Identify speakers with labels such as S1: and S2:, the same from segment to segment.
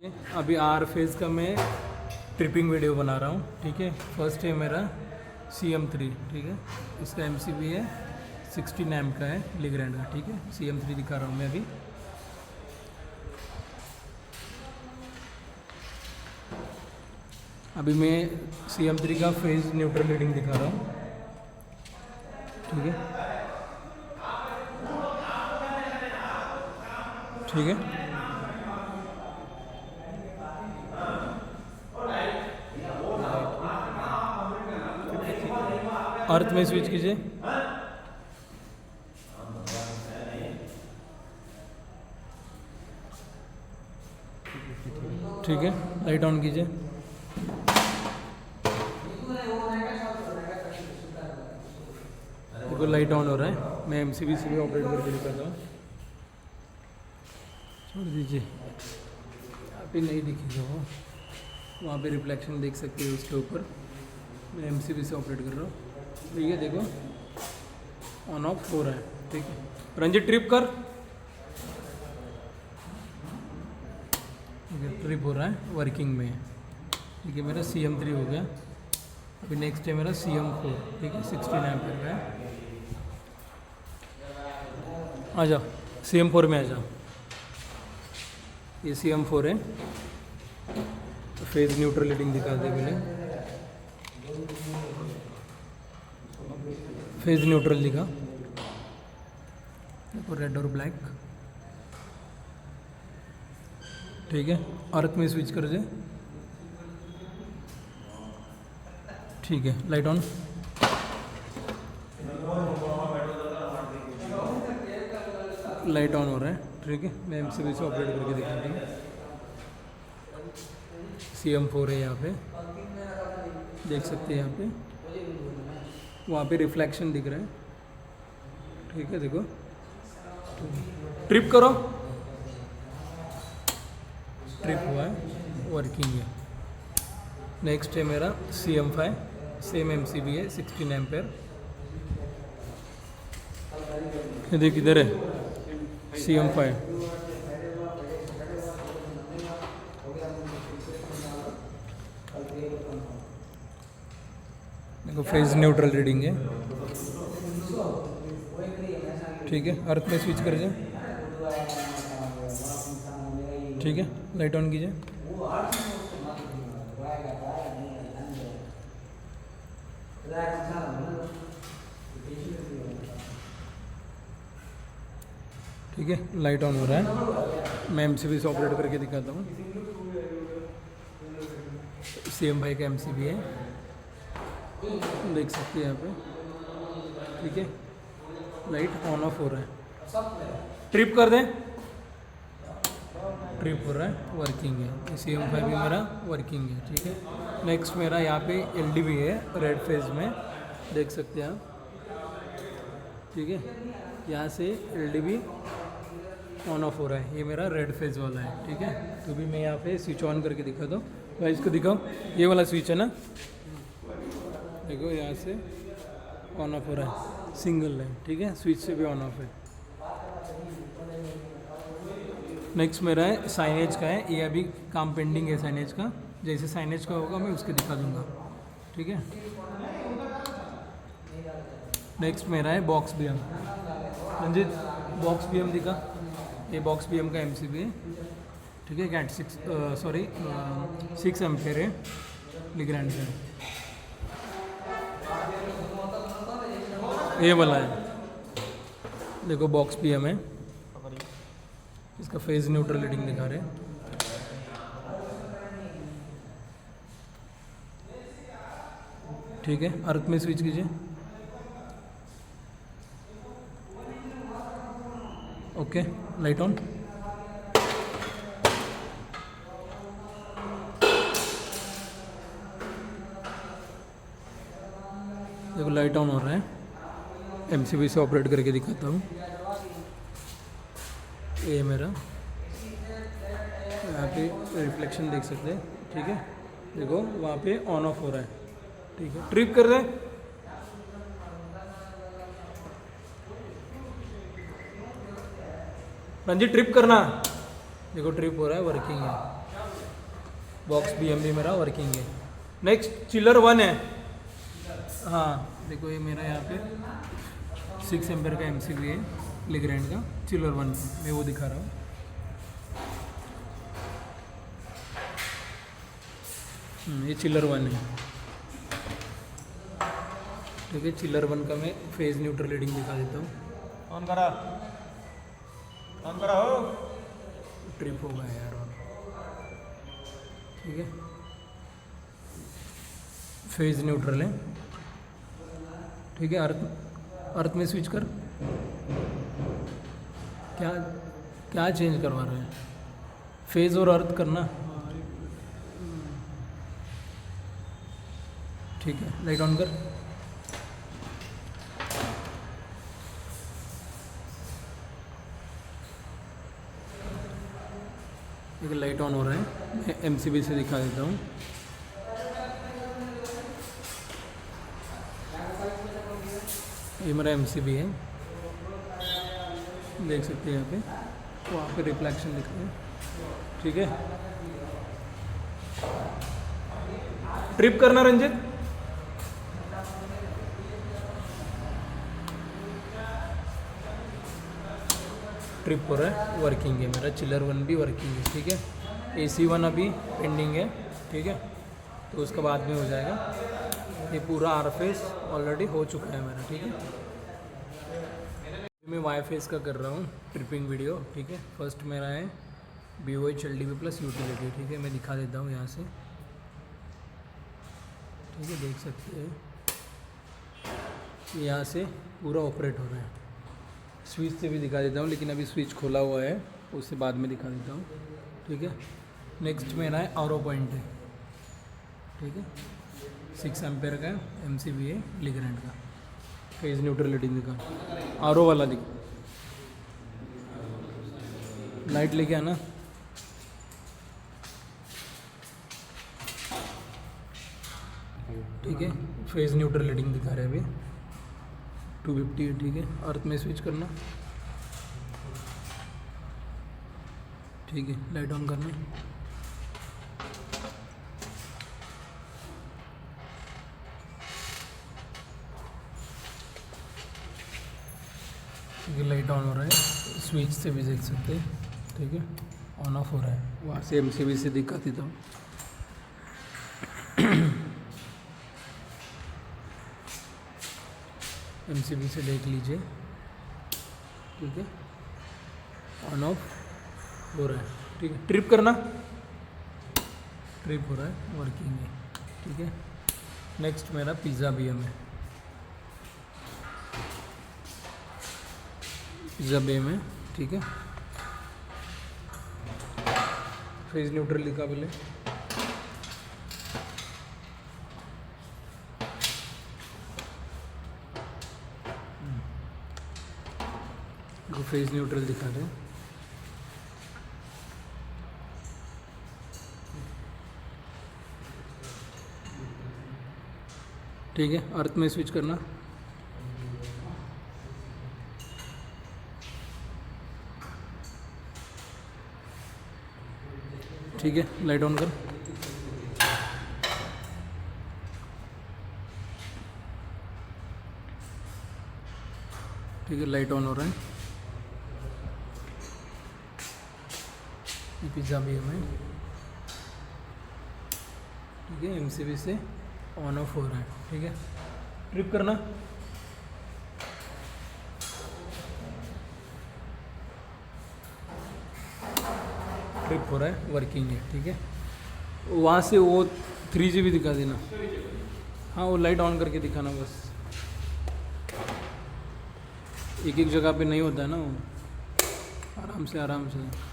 S1: अभी are phase का मैं ट्रिपिंग वीडियो बना रहा हूँ। ठीक है, फर्स्ट है मेरा CM3। ठीक है, इसका MCB है 16 एम का है, लिग्रैंड का। ठीक है, CM3 दिखा रहा हूँ मैं अभी। अभी मैं CM3 का फेज़ न्यूट्रल रीडिंग दिखा रहा हूँ। ठीक है, ठीक है। अर्थ में स्विच कीजिए। ठीक है, लाइट ऑन कीजिए। देखो लाइट ऑन हो रहा है। मैं MCB से भी ऑपरेट करके दिखाता हूँ। छोड़ दीजिए, यहाँ पे नहीं दिखेगा वो, वहाँ पे रिफ्लेक्शन देख सकते हो उसके ऊपर। मैं MCB से ऑपरेट कर रहा हूँ। ठीक है, देखो ऑन ऑफ हो रहा है। ठीक है, रंजित ट्रिप कर। ट्रिप हो रहा है, वर्किंग में है। ठीक है, मेरा CM3 हो गया। अभी नेक्स्ट है मेरा CM4। ठीक है, 16 एम्पीयर का है। आ जाओ CM4 में आ जाओ। ये CM4 है। तो फेज न्यूट्रल रीडिंग दिखा दे मैंने। फेज न्यूट्रल दिखा, देखो रेड और ब्लैक। ठीक है, अर्थ में स्विच कर दे। ठीक है, लाइट ऑन। लाइट ऑन हो रहा है। ठीक है, मैं MCB से ऑपरेट करके दिखाता हूँ। CM4 है यहाँ पे, देख सकते हैं यहाँ पे, वहाँ पे रिफ्लेक्शन दिख रहा है। ठीक है, देखो ट्रिप करो। ट्रिप हुआ है, वर्किंग है। नेक्स्ट है मेरा CM5, सेम MCB है 16 एम्पेयर। ये देख इधर है CM5। देखो फेज न्यूट्रल रीडिंग है। ठीक है, अर्थ में स्विच कर जाए। ठीक है, लाइट ऑन कीजिए। ठीक है, लाइट ऑन हो रहा है। मैं MCB से ऑपरेट करके दिखाता हूँ। CM5 का MCB है, देख सकते हैं यहाँ पे। ठीक है, लाइट ऑन ऑफ हो रहा है। ट्रिप कर दें। ट्रिप हो रहा है, वर्किंग है। CM5 भी मेरा वर्किंग है। ठीक है, नेक्स्ट मेरा यहाँ पे LDB है रेड फेज में, देख सकते हैं आप। ठीक है, यहाँ से LDB ऑन ऑफ हो रहा है। ये मेरा रेड फेज वाला है। ठीक है, तो भी मैं यहाँ पे स्विच ऑन करके दिखा दूँ। भाई इसको दिखाओ, ये वाला स्विच है ना, देखो यहाँ से ऑन ऑफ हो रहा है, सिंगल लाइन। ठीक है, स्विच से भी ऑन ऑफ है। नेक्स्ट मेरा है साइनेज का है। ये अभी काम पेंडिंग है साइनेज का। जैसे साइनेज का होगा मैं उसके दिखा दूंगा। ठीक है, नेक्स्ट मेरा है box BM। Ranjit box BM दिखा। ये बॉक्स BM का MCB है। ठीक है, कैट 6 एम्पेयर है, लिग्रैंड का। ये वाला है, देखो बॉक्स BM है। इसका फेज न्यूट्रल रीडिंग दिखा रहे हैं। ठीक है, अर्थ में स्विच कीजिए। Okay, light on. देखो लाइट ऑन हो रहा है। MCB से ऑपरेट करके दिखाता हूँ। ये मेरा यहाँ पे रिफ्लेक्शन देख सकते हैं। ठीक है, देखो वहाँ पे ऑन ऑफ हो रहा है। ठीक है, ट्रिप कर दे। रंजित ट्रिप करना। देखो ट्रिप हो रहा है, वर्किंग है। बॉक्स BMB मेरा वर्किंग है। नेक्स्ट चिलर 1 है। हाँ देखो ये मेरा यहाँ पे 6 एम्पेयर का MCB है लेग्रैंड का, चिलर 1 मैं वो दिखा रहा हूँ। ये चिलर 1 है, ठीक है। चिलर 1 का मैं फेज न्यूट्रल रीडिंग दिखा देता हूँ।
S2: ऑन करा हो।
S1: ट्रिप हो गया यार, और ठीक है। फेज न्यूट्रल है, ठीक है। अर्थ में स्विच कर। क्या चेंज करवा रहे हैं? फेज और अर्थ करना, ठीक है। लाइट ऑन कर। देखिए लाइट ऑन हो रहा है, मैं MCB से दिखा देता हूँ। ये मेरा MCB है, देख सकते हैं यहाँ पे, वहाँ पे रिफ्लेक्शन दिख रहा है, ठीक है। ट्रिप करना रंजित। ट्रिप हो रहा है, वर्किंग है मेरा। चिलर 1 भी वर्किंग है, ठीक है। AC 1 अभी पेंडिंग है, ठीक है, तो उसका बाद में हो जाएगा। ये पूरा R फेस ऑलरेडी हो चुका है मेरा, ठीक है। मैं Y फेस का कर रहा हूँ ट्रिपिंग वीडियो, ठीक है। फर्स्ट मेरा है BOH LDB प्लस यूटिलिटी, ठीक है। मैं दिखा देता हूँ यहाँ से, ठीक है, देख सकते हैं यहाँ से पूरा ऑपरेट हो रहा है। स्विच से भी दिखा देता हूँ, लेकिन अभी स्विच खोला हुआ है, उससे बाद में दिखा देता हूँ, ठीक है। नेक्स्ट मेरा है आरो पॉइंट है, ठीक है। 6 एम्पेयर का MCB है लेग्रैंड का। फेज न्यूट्रल रीडिंग दिखा, आरो वाला दिखा। लाइट लेके आना। ठीक है, फेज न्यूट्रल रीडिंग दिखा रहे हैं अभी 250 है, ठीक है। अर्थ में स्विच करना, ठीक है। लाइट ऑन करना, ठीक है। लाइट ऑन हो रहा है, स्विच से भी देख सकते हैं, ठीक है। ऑन ऑफ हो रहा है, वहाँ से MCB से दिखा देता हूँ। MCB से देख लीजिए, ठीक है। ऑन ऑफ हो रहा है, ठीक है। ट्रिप करना, ट्रिप हो रहा है, वर्किंग है, ठीक है। नेक्स्ट मेरा पिज़्ज़ा BM है, पिज़्ज़ा BM है, ठीक है। फेज न्यूट्रल लिखा पहले, फेज न्यूट्रल दिखा रहे हैं, ठीक है। अर्थ में स्विच करना, ठीक है। लाइट ऑन कर, ठीक है। लाइट ऑन हो रहा है, ये पिज़्ज़ा BM है, ठीक है। MCB से ऑन ऑफ हो रहा है, ठीक है। ट्रिप करना, ट्रिप हो रहा है, वर्किंग है, ठीक है। वहाँ से वो 3GB दिखा देना, हाँ वो लाइट ऑन करके दिखाना बस। एक एक जगह पे नहीं होता है ना वो, आराम से आराम से।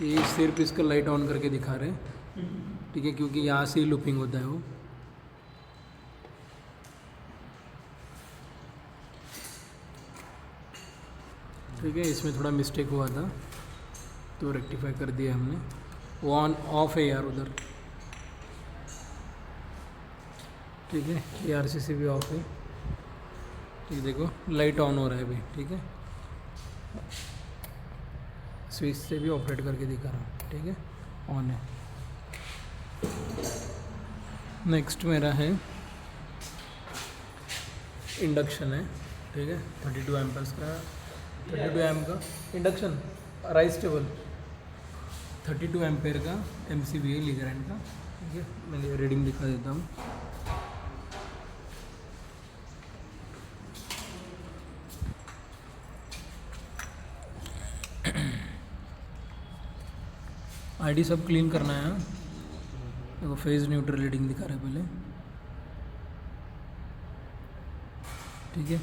S1: ये सिर्फ इसका लाइट ऑन करके दिखा रहे हैं, ठीक है, क्योंकि यहाँ से ही लूपिंग होता है वो। ठीक है, इसमें थोड़ा मिस्टेक हुआ था तो रेक्टिफाई कर दिया हमने। वो ऑन ऑफ है यार उधर, ठीक है। ये RCC भी ऑफ है, ठीक है। देखो लाइट ऑन हो रहा है अभी, ठीक है। स्विच से भी ऑपरेट करके दिखा रहा हूँ, ठीक है। ऑन है। नेक्स्ट मेरा है इंडक्शन है, ठीक है। 32 एम्पर्स का, 32 एम का इंडक्शन राइस टेबल, 32 एम्पेयर का MCB है लीग्रैंड का, ठीक है। मैं रीडिंग दिखा देता हूँ। आईडी सब क्लीन करना है। देखो फेज न्यूट्रल रीडिंग दिखा रहा है पहले, ठीक है।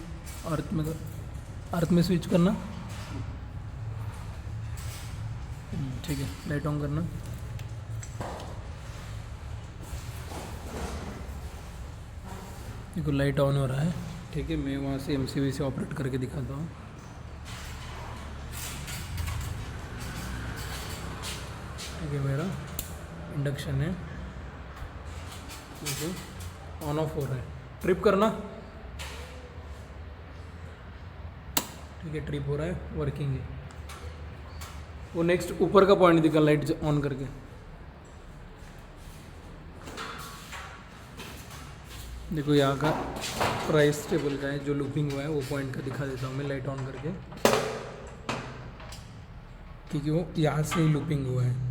S1: अर्थ में स्विच करना, ठीक है। लाइट ऑन करना, देखो लाइट ऑन हो रहा है, ठीक है। मैं वहाँ से MCB से ऑपरेट करके दिखाता हूँ। ठीक है, मेरा इंडक्शन है, ठीक है। ऑन ऑफ हो रहा है, ट्रिप करना, ठीक है। ट्रिप हो रहा है, वर्किंग है। वो नेक्स्ट ऊपर का पॉइंट दिखा लाइट ऑन करके, देखो यहाँ का प्राइस टेबल का है जो लूपिंग हुआ है, वो पॉइंट का दिखा देता हूँ मैं लाइट ऑन करके, क्योंकि वो यहाँ से ही लूपिंग हुआ है।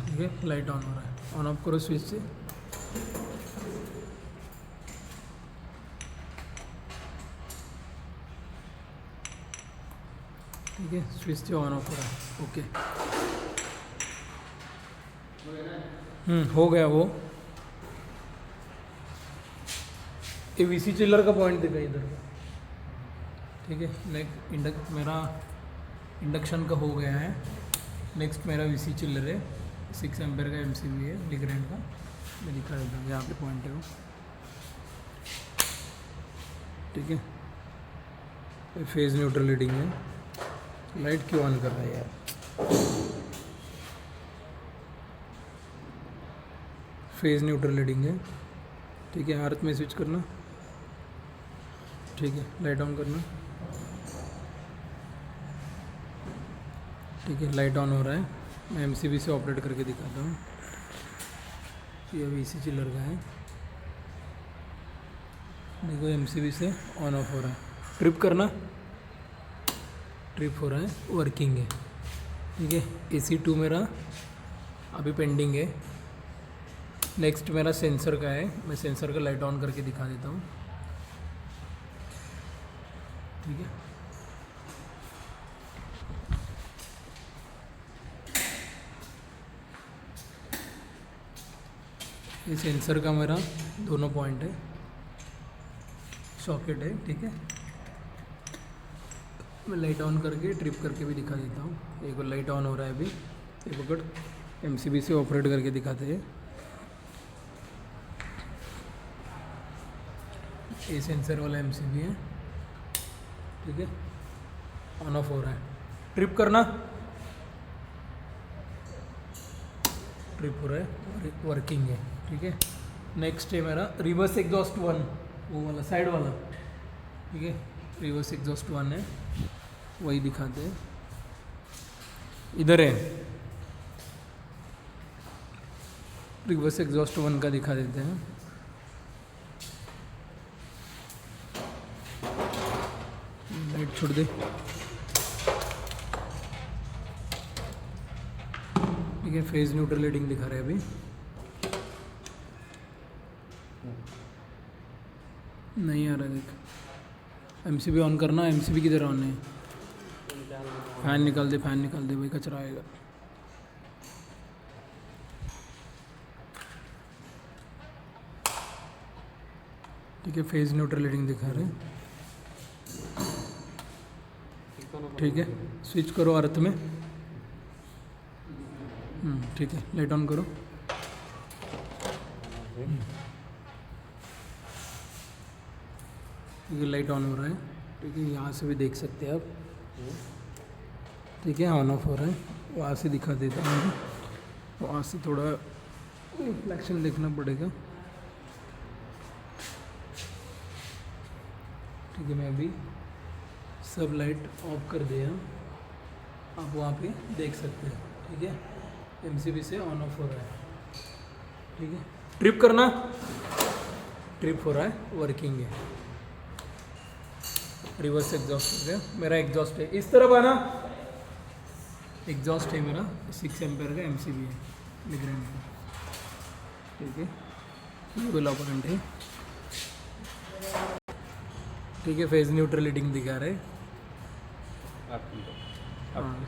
S1: ठीक है, लाइट ऑन हो रहा है। ऑन ऑफ करो स्विच से, ठीक है। स्विच से ऑन ऑफ हो रहा है, ओके। हो गया वो। ये VC चिल्लर का पॉइंट दिखा इधर का, ठीक है। नेक्स्ट मेरा इंडक्शन का हो गया है। नेक्स्ट मेरा VC चिल्लर है, 6 एम्पेयर का MCB है लीग्रैंड का, मैं दिखा देता हूँ। यहाँ पे पॉइंट है वो, ठीक है। फेज न्यूट्रल रीडिंग है। लाइट क्यों ऑन कर रहा है यार? फेज न्यूट्रल रीडिंग है, ठीक है। अर्थ में स्विच करना, ठीक है। लाइट ऑन करना, ठीक है। लाइट ऑन हो रहा है, मैं MCB से ऑपरेट करके दिखाता हूँ। ये VC चिल्लर का है, देखो MCB से ऑन ऑफ हो रहा है। ट्रिप करना, ट्रिप हो रहा है, वर्किंग है, ठीक है। AC2 मेरा अभी पेंडिंग है। नेक्स्ट मेरा सेंसर का है, मैं सेंसर का लाइट ऑन करके दिखा देता हूँ, ठीक है। ये सेंसर का मेरा दोनों पॉइंट है, सॉकेट है, ठीक है। मैं लाइट ऑन करके ट्रिप करके भी दिखा देता हूँ। एक बार लाइट ऑन हो रहा है अभी, एक वक्त MCB से ऑपरेट करके दिखाते हैं। ये सेंसर वाला MCB है, ठीक है। ऑन ऑफ हो रहा है, ट्रिप करना, ट्रिप हो रहा है, वर्किंग है, ठीक है। नेक्स्ट है मेरा रिवर्स एग्जॉस्ट 1, वो वाला साइड वाला, ठीक है। रिवर्स एग्जॉस्ट 1 है, वही दिखाते हैं। इधर है रिवर्स एग्जॉस्ट 1 का, दिखा देते हैं। लाइट छोड़ दे, ठीक है। फेज न्यूट्रल रीडिंग दिखा रहे हैं अभी, नहीं आ रहा। देख MCB ऑन करना, MCB किधर ऑन है? फैन निकाल दे, फैन निकाल दे भाई, कचरा आएगा। ठीक है, फेज न्यूट्रल रीडिंग दिखा रहे हैं, ठीक है। स्विच करो अर्थ में, ठीक है। लाइट ऑन करो, ठीक है। लाइट ऑन हो रहा है, ठीक है। यहाँ से भी देख सकते हैं आप, ठीक है। ऑन ऑफ हो रहा है, वहाँ से दिखा देता हूँ, वहाँ से थोड़ा रिफ्लेक्शन देखना पड़ेगा। ठीक है, मैं अभी सब लाइट ऑफ कर दिया, आप वहाँ पे देख सकते हैं। ठीक है, एमसीबी से ऑन ऑफ हो रहा है। ठीक है, ट्रिप करना, ट्रिप हो रहा है, वर्किंग है। रिवर्स एग्जॉस्ट हो गया, मेरा एग्जॉस्ट है इस तरफ आना, एग्जॉस्ट है मेरा 6 एम्पेयर का एमसीबी है मिडरेंज का। ठीक है, लेवल ऑपरेंट है। ठीक है, फेज न्यूट्रल रीडिंग दिखा रहे, हाँ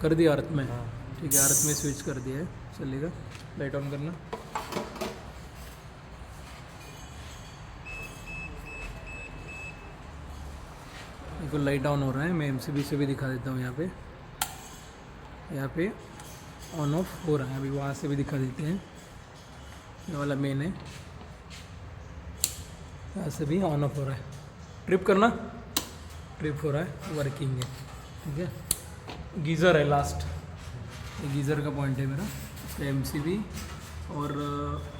S1: कर दिया अर्थ में। ठीक है, अर्थ में स्विच कर दिया है, चलेगा। लाइट ऑन करना, देखो लाइट ऑन हो रहा है। मैं एमसीबी से भी दिखा देता हूँ, यहाँ पे ऑन ऑफ हो रहा है। अभी वहाँ से भी दिखा देते हैं, ये वाला मेन है, यहाँ से भी ऑन ऑफ हो रहा है। ट्रिप करना, ट्रिप हो रहा है, वर्किंग है। ठीक है, गीज़र है लास्ट, ये गीज़र का पॉइंट है मेरा, इसका एमसीबी और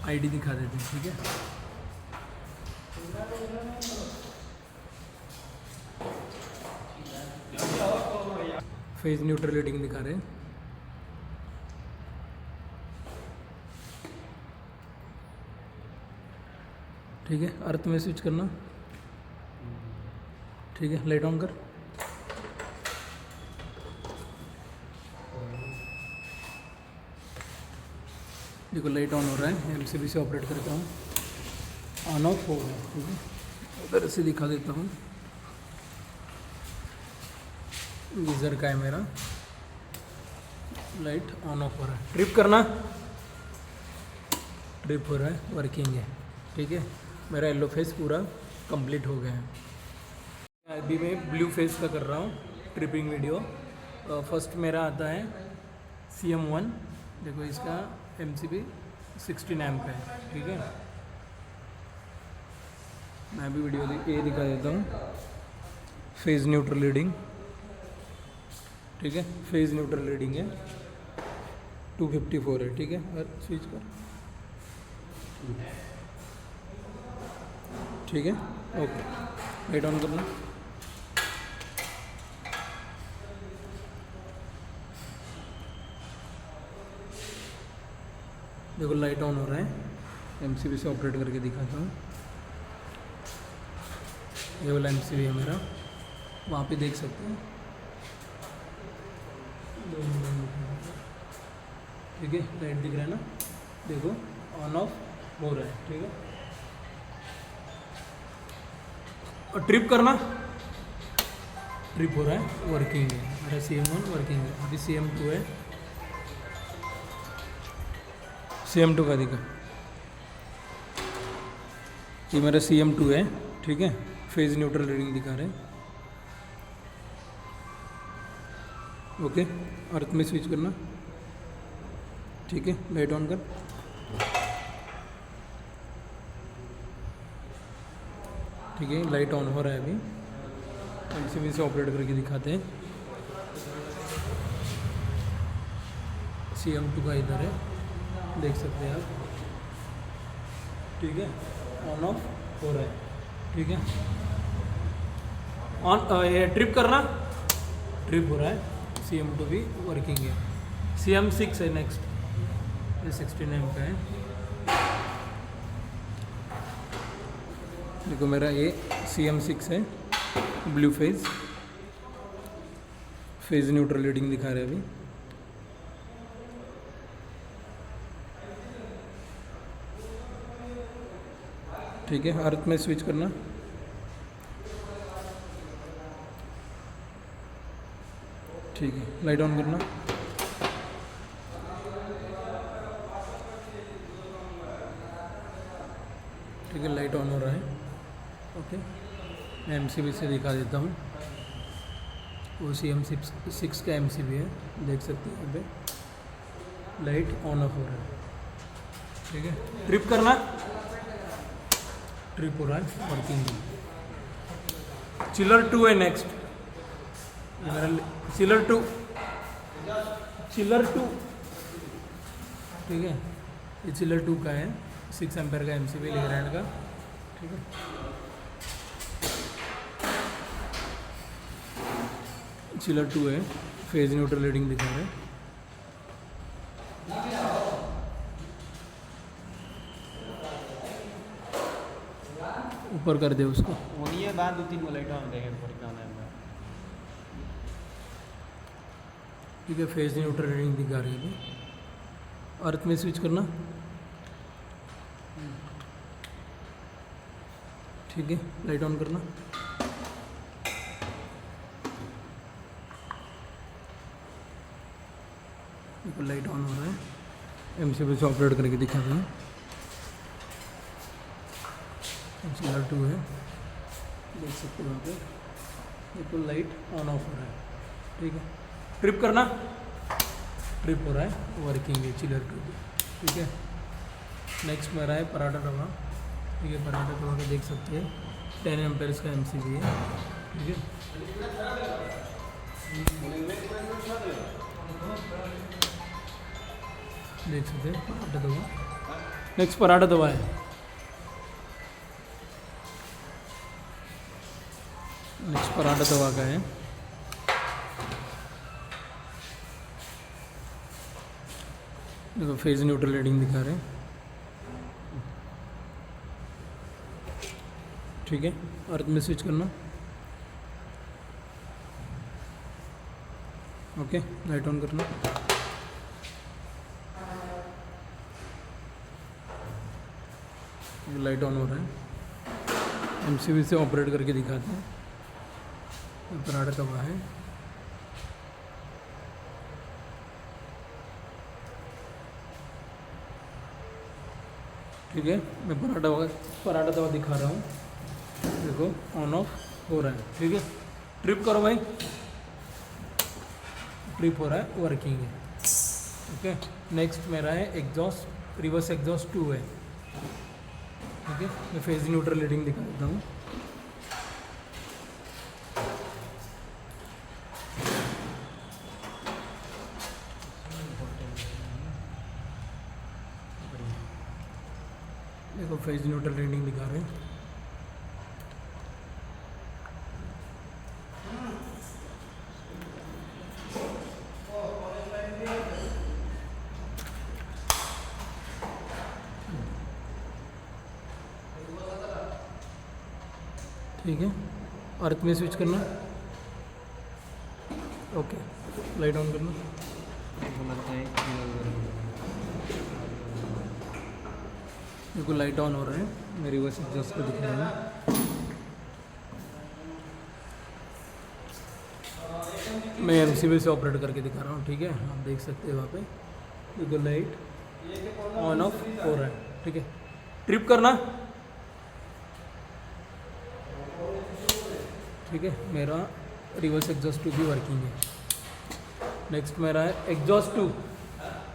S1: आईडी दिखा देते हैं। ठीक है, फेज न्यूट्रल रीडिंग दिखा रहे हैं। ठीक है, अर्थ में स्विच करना। ठीक है, लाइट ऑन कर, देखो लाइट ऑन हो रहा है। एमसीबी से ऑपरेट करता हूँ, ऑन ऑफ हो गया। ठीक है, उधर से दिखा देता हूँ, गीज़र का है मेरा, लाइट ऑन ऑफ हो रहा है। ट्रिप करना, ट्रिप हो रहा है, वर्किंग है। ठीक है, मेरा येलो फेस पूरा कंप्लीट हो गया है। अभी मैं ब्लू फेस का कर रहा हूँ ट्रिपिंग वीडियो। फर्स्ट मेरा आता है CM1, देखो इसका एमसीबी 16 एम्प है। ठीक है, मैं भी वीडियो ये दिखा देता हूँ, फेज न्यूट्रल रीडिंग। ठीक है, फेज न्यूट्रल रीडिंग है 254 है। ठीक है, और स्विच कर। ठीक है, ओके, लाइट ऑन करना। देखो लाइट ऑन हो रहा है, एमसीबी से ऑपरेट करके दिखाता हूँ। ये वाला एमसीबी है मेरा, वहाँ पे देख सकते हैं। ठीक है, लाइट दिख रहा है ना, देखो ऑन ऑफ हो रहा है। ठीक है, और ट्रिप करना, ट्रिप हो रहा है, वर्किंग है। मेरा CM1 वर्किंग है। अभी CM2 है, CM2 का दिखा, ये मेरा CM2 है। ठीक है, फेज न्यूट्रल रीडिंग दिखा रहे हैं। ओके, अर्थ में स्विच करना। ठीक है, लाइट ऑन कर। ठीक है, लाइट ऑन हो रहा है। अभी एमसीबी से ऑपरेट करके दिखाते हैं। CM2 का इधर है, देख सकते हैं आप। ठीक है, ऑन ऑफ हो रहा है। ठीक है, ऑन ये ट्रिप करना, ट्रिप हो रहा है। CM2 भी वर्किंग है। CM6 है नेक्स्ट, ये 16 एम्प का है। देखो मेरा ये CM6 है, blue phase, phase neutral reading दिखा रहे हैं अभी। ठीक है, अर्थ में स्विच करना। ठीक है, लाइट ऑन करना। ठीक है, लाइट ऑन हो रहा है। ओके, मैं एमसीबी से दिखा देता हूँ, वो CM6 का एमसीबी है, देख सकते हैं यहाँ पे लाइट ऑन ऑफ हो रहा है। ठीक है, ट्रिप करना, ट्रिप हो रहा है, वर्किंग। चिलर 2 है नेक्स्ट, ये मेरा चिलर 2, चिलर 2, ठीक है, ये चिलर 2 का है, 6 एम्पेयर का एमसीबी लेग्रैंड का, ठीक है। चिलर 2 है, फेज न्यूट्रल रीडिंग दिखा रहे हैं। ऊपर कर दे उसको,
S2: होनी है बाद 2-3 लाइट ऑन देंगे ऊपर क्या है।
S1: ठीक है, फेज न्यूट्रल रीडिंग दिखा रही है। अर्थ में स्विच करना, ठीक है, लाइट ऑन करना। देखो लाइट ऑन हो रहा है, एमसीबी से ऑपरेट करके दिखा रहे हैं। चिलर 2 है, देख सकते हो वहाँ पे देखो लाइट ऑन ऑफ हो रहा है, ठीक है। ट्रिप करना, ट्रिप हो रहा है, वर्किंग है चिलर 2, ठीक है। नेक्स्ट मेरा है पराठा तवा, ठीक है। पराठा तवा का देख सकते हैं 10 एम्पेयर्स का एमसीबी है, ठीक है। देख सकते हैं पराठा तवा। नेक्स्ट पराठा तवा है, नेक्स्ट पराठा तवा का है, देखो फेज न्यूट्रल रीडिंग दिखा रहे हैं, ठीक है। अर्थ में स्विच करना, ओके, लाइट ऑन करना। लाइट ऑन हो रहा है, एमसीबी से ऑपरेट करके दिखाते हैं। पराठा तवा है, ठीक है। मैं पराठा तवा दिखा रहा हूँ, देखो ऑन ऑफ हो रहा है, ठीक है। ट्रिप करो भाई, ट्रिप हो रहा है, वर्किंग है, ओके। नेक्स्ट मेरा है एग्जॉस्ट, रिवर्स एग्जॉस्ट 2 है, ठीक है। मैं फेज न्यूट्रल रीडिंग दिखा देता हूँ। देखो फेज न्यूट्रल रीडिंग दिखा रहे हैं, ठीक है। अर्थ में स्विच करना, ओके, लाइट ऑन करना। देखो लाइट ऑन हो रहा है, मैं रिवर्स एग्जॉस्ट को दिखा रहा हूँ। मैं एमसीबी से ऑपरेट करके दिखा रहा हूँ, ठीक है। आप देख सकते हैं वहाँ पे देखो लाइट ऑन ऑफ हो रहा है, ठीक है। ट्रिप करना, ठीक है। मेरा रिवर्स एग्जॉस्ट 2 भी वर्किंग है। नेक्स्ट मेरा है एग्जॉस्ट 2,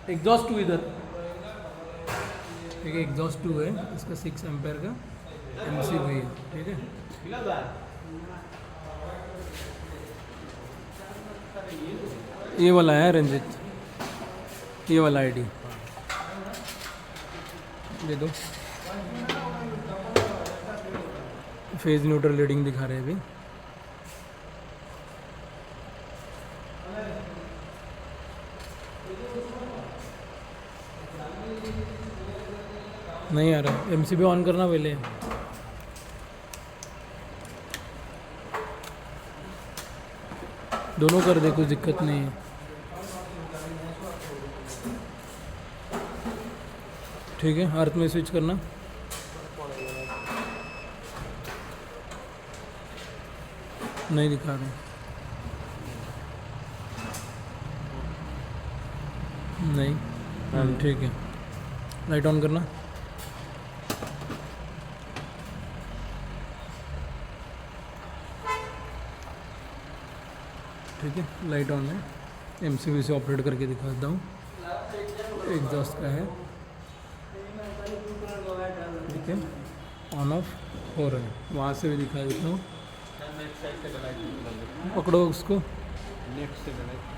S1: एग्जॉस्ट 2 इधर, ठीक है। एग्जॉस्ट 2 है, इसका 6 एम्पेयर का एमसीबी है, ठीक है। ये वाला है रंजित, ये वाला आईडी दे दो। फेज न्यूट्रल रीडिंग दिखा रहे हैं अभी, नहीं आ रहा। एमसीबी ऑन करना पहले, दोनों कर दे, कुछ दिक्कत नहीं है, ठीक है। अर्थ में स्विच करना, नहीं दिखा रहे, नहीं, ठीक है। लाइट ऑन करना, ठीक है। लाइट ऑन है, एमसीबी से ऑपरेट करके दिखाता हूँ। एग्जॉस्ट का है, ठीक है। ऑन ऑफ हो रहा है, वहाँ से भी दिखा देता हूँ। पकड़ो उसको,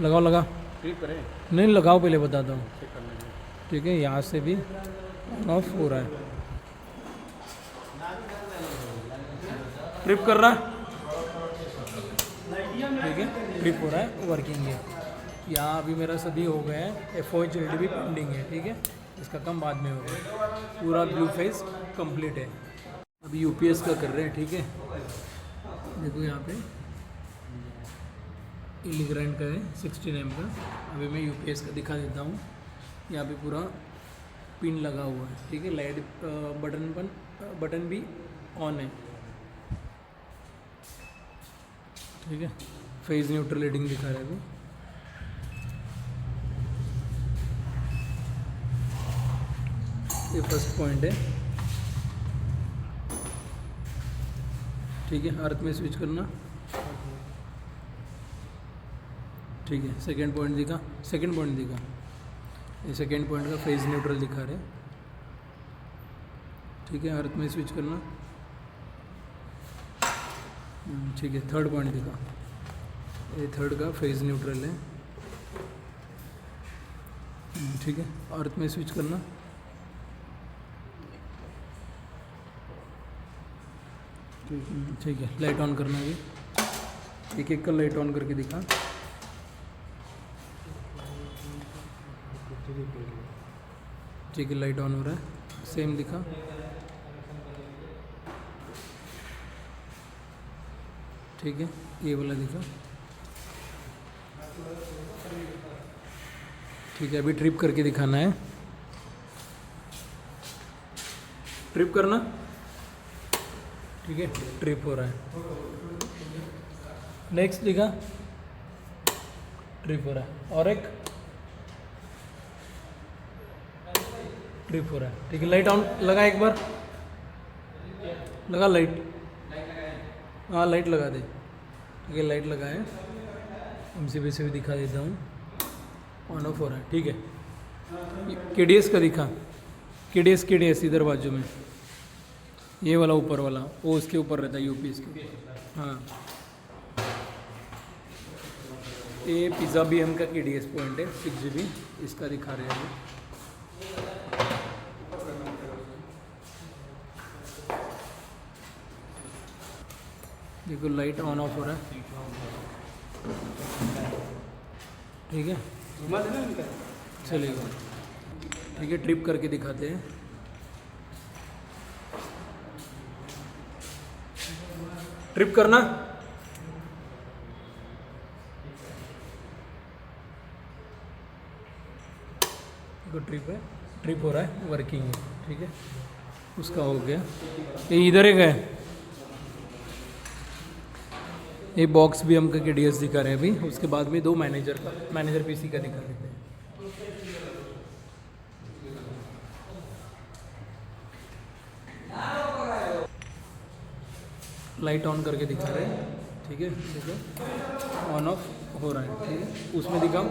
S1: लगाओ, लगा,
S2: क्लिक करें,
S1: नहीं लगाओ, पहले बताता हूँ।
S2: चेक कर लेंगे।
S1: ठीक है, यहाँ से भी ऑन ऑफ हो रहा है, ट्रिप कर रहा है। ठीक है, ट्रिप हो रहा है, वर्किंग है। यहाँ अभी मेरा सभी हो गया है, FOH LD भी पेंडिंग है। ठीक है, इसका काम बाद में होगा। पूरा ब्लू फेस कंप्लीट है। अभी UPS का कर रहे हैं। ठीक है, देखो यहाँ पे इलिग्रांड का है 16 M का। अभी मैं UPS का दिखा देता हूँ। यहाँ पे पूरा पिन लगा हुआ है। ठीक है, लाइट बटन भी ऑन है। ठीक है, फेज न्यूट्रल रीडिंग दिखा रहा है अभी। ये फर्स्ट पॉइंट है। ठीक है, अर्थ में स्विच करना। ठीक है, सेकंड पॉइंट दिखा, ये सेकंड पॉइंट का फेज न्यूट्रल दिखा रहे। ठीक है, अर्थ में स्विच करना। ठीक है, थर्ड पॉइंट दिखा, ये थर्ड का फेज न्यूट्रल है। ठीक है, अर्थ में स्विच करना। ठीक है, लाइट ऑन करना भी। एक एक का लाइट ऑन करके दिखा। ठीक है, लाइट ऑन हो रहा है, सेम दिखा। ठीक है, ये वाला दिखा। ठीक है, अभी ट्रिप करके दिखाना है। ट्रिप करना। ठीक है, ट्रिप हो रहा है। नेक्स्ट दिखा, ट्रिप हो रहा है। और एक ट्रिप हो रहा है। ठीक है, लाइट ऑन लगा, एक बार लगा लाइट। हाँ, लाइट लगा दे। ठीक है, लाइट लगा है। MCB से भी दिखा देता हूँ, ऑन ऑफ हो रहा है। ठीक है, KDS का दिखा। KDS इधर बाजू में, ये वाला ऊपर वाला, वो उसके ऊपर रहता है, UPS के ऊपर। हाँ, ये पिज़्ज़ा BM का KDS पॉइंट है 6GB, इसका दिखा रहे हैं। देखो, लाइट ऑन ऑफ हो रहा है। ठीक है, चलेगा। ठीक है, ट्रिप करके दिखाते हैं। ट्रिप करना। देखो, ट्रिप है, ट्रिप हो रहा है, वर्किंग है। ठीक है, उसका हो गया। ये इधर ही गए, ये बॉक्स भी हमका KDS दिखा रहे हैं अभी। उसके बाद में दो मैनेजर PC का दिखा देते हैं। लाइट ऑन करके दिखा रहे हैं। ठीक है, देखो ऑन ऑफ हो रहा है। ठीक है, उसमें दिखाओ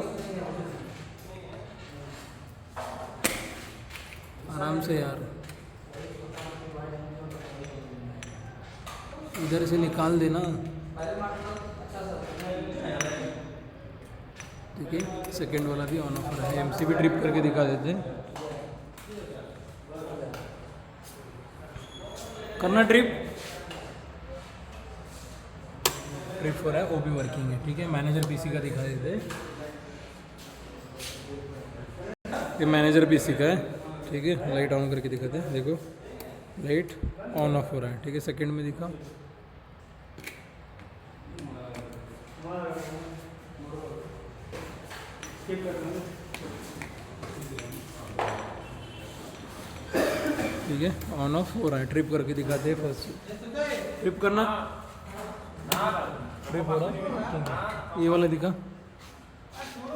S1: आराम से यार, इधर से निकाल देना। ठीक है, सेकेंड वाला भी ऑन ऑफ हो रहा है। MCB ट्रिप करके दिखा देते हैं। करना ट्रिप हो रहा है, वो भी वर्किंग है। ठीक है, मैनेजर PC का दिखा देते हैं। ये मैनेजर PC का है। ठीक है, लाइट ऑन करके दिखाते हैं। देखो, लाइट ऑन ऑफ हो रहा है। ठीक है, सेकंड में दिखा। ठीक है, ऑन ऑफ हो रहा है। ट्रिप करके दिखाते हैं। फर्स्ट ट्रिप करना, ट्रिप हो रहा है। ये वाला दिखा,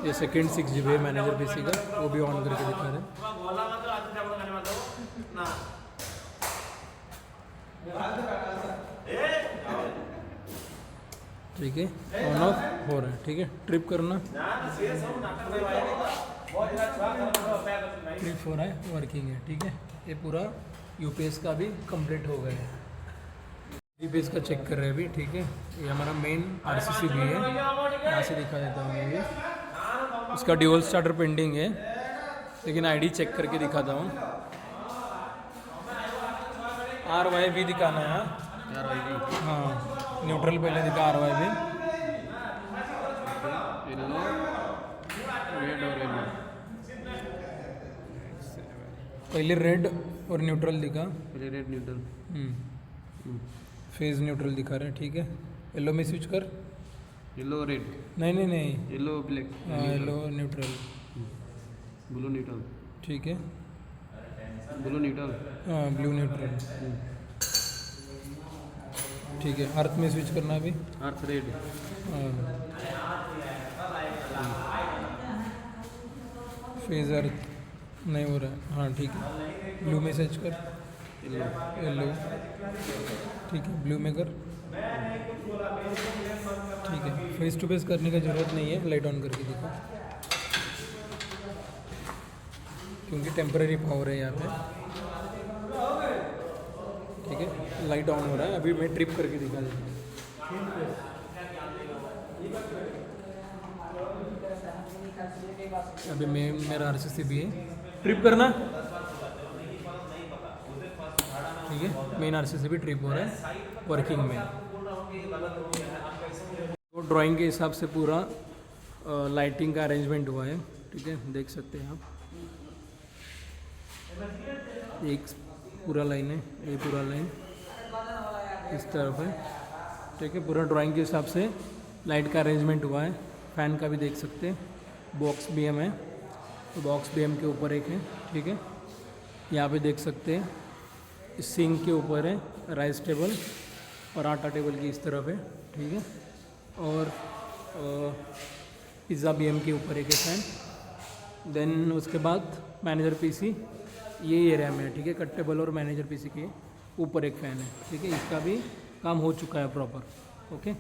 S1: ये सेकेंड 6GB मैनेजर PC का, वो भी ऑन करके दिखा रहे हैं। ठीक है, ऑन ऑफ हो रहा है। ठीक है, ट्रिप करना। ट्रिप हो रहा है, वर्किंग है। ठीक है, ये पूरा UPS का भी कंप्लीट हो गया है। UPS का चेक कर रहे हैं अभी। ठीक है, ये हमारा मेन RCC भी है। यहाँ से दिखा देता हूँ। ये इसका ड्यूल स्टार्टर पेंडिंग है, लेकिन आईडी चेक करके दिखाता हूँ। RY भी दिखाना है।
S2: यार भाई
S1: हाँ, न्यूट्रल पहले दिखा RY भी।
S2: येलो रेड और येलो
S1: पहले रेड और न्यूट्रल दिखा।
S2: पहले रेड न्यूट्रल
S1: फेज न्यूट्रल दिखा रहे हैं, ठीक है। येलो में स्विच कर।
S2: येलो रेड
S1: नहीं नहीं नहीं,
S2: yellow black
S1: yellow neutral,
S2: blue neutral
S1: ठीक है।
S2: ब्लू न्यूट्रल
S1: हाँ, ब्लू न्यूट्रल, ठीक है। अर्थ में स्विच करना अभी।
S2: अर्थ रेड
S1: फेज अर्थ नहीं हो रहा है, हाँ ठीक है। ब्लू में सर्च कर,
S2: येलो
S1: येलो, ठीक है। ब्लू में कर, ठीक है। फेस टू फेस करने का ज़रूरत नहीं है, लाइट ऑन करके देखो, क्योंकि टेम्पररी पावर है यहाँ पे, ठीक है। लाइट ऑन हो रहा है, अभी मैं ट्रिप करके दिखा देता हूँ। अभी मेरा RCC भी है, ट्रिप करना, ठीक है। मेन RCC भी ट्रिप हो रहा है वर्किंग में। तो ड्राइंग के हिसाब से पूरा लाइटिंग का अरेंजमेंट हुआ है, ठीक है। देख सकते हैं आप, एक पूरा लाइन है, ये पूरा लाइन इस तरफ है, ठीक है। पूरा ड्राइंग के हिसाब से लाइट का अरेंजमेंट हुआ है। फैन का भी देख सकते हैं, बॉक्स BM है, तो बॉक्स BM के ऊपर एक है, ठीक है। यहाँ पे देख सकते हैं, इस सिंक के ऊपर है राइस टेबल और आटा टेबल की इस तरफ है, ठीक है। और पिज़्ज़ा BM के ऊपर एक है फैन। देन उसके बाद मैनेजर PC ये एरिया में है, ठीक है। कट टेबल और मैनेजर PC के ऊपर एक फ़ैन है, ठीक है। इसका भी काम हो चुका है प्रॉपर, ओके।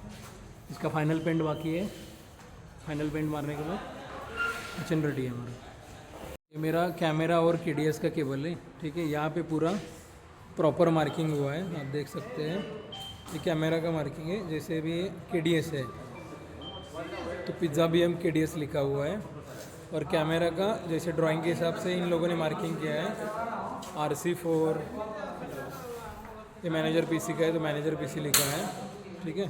S1: इसका फाइनल पेंट बाकी है, फाइनल पेंट मारने के बाद किचन रेडी है हमारा। ये मेरा कैमरा और KDS का केबल है, ठीक है। यहाँ पे पूरा प्रॉपर मार्किंग हुआ है, आप देख सकते हैं। ये कैमरा का मार्किंग है, जैसे भी KDS है तो पिज़्ज़ा BM KDS लिखा हुआ है। और कैमरा का जैसे ड्राइंग के हिसाब से इन लोगों ने मार्किंग किया है RC4। ये मैनेजर PC का है तो मैनेजर PC लिखा है, ठीक है।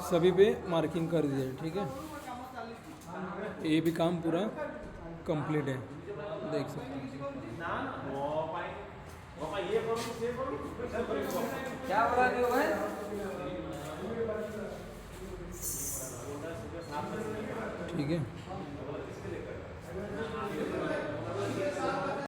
S1: सभी पे मार्किंग कर दिया है, ठीक है। ये भी काम पूरा कंप्लीट है, देख सकते हैं।
S3: क्या बोला रही हो भाई?
S1: ठीक है।